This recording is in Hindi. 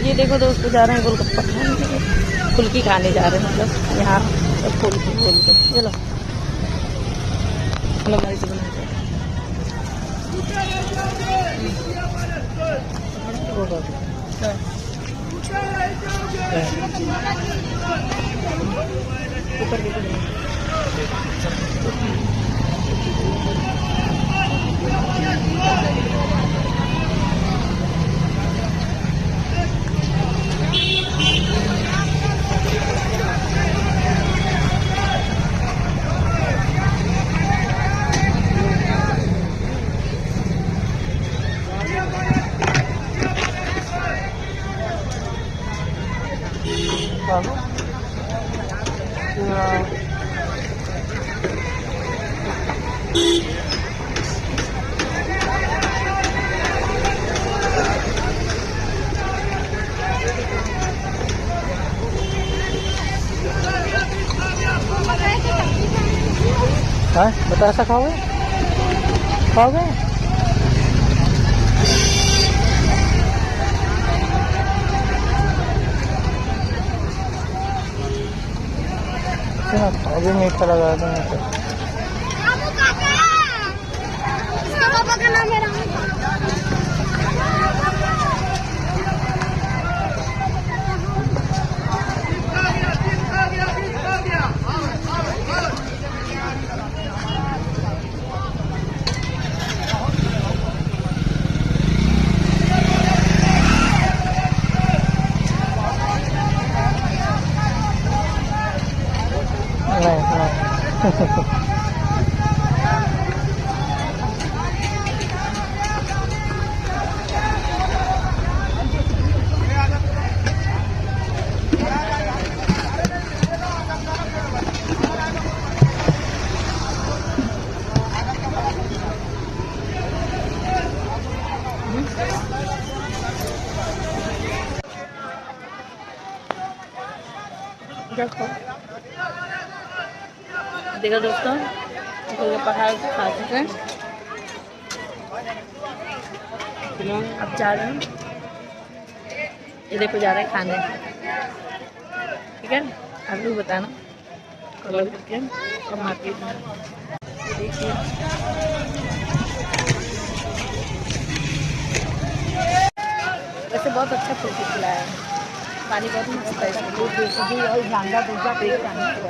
ये देखो दोस्तों जा रहे हैं गोलगप्पा खाने के लिए, फुल्की खाने जा रहे हैं, मतलब यहाँ सब फुल्की बोल के। चलो चलो गाड़ी से बनाते हैं। हाँ बतासा खाओगे खाओगे? अभी मीठा लगा देंगे। पापा का नाम है राम। देखो दोस्तों पहाड़ खा चुके हैं, अब जा रहे हैं। ये देखो जा रहे हैं खाने, ठीक है? आप भी बताना कॉल करके कब मार्केट में। देखिए वैसे बहुत अच्छा फुल्की खिलाया है, पानी बहुत मस्त है इसमें। दूध देसी और झांगा दूसरा पेट खाने के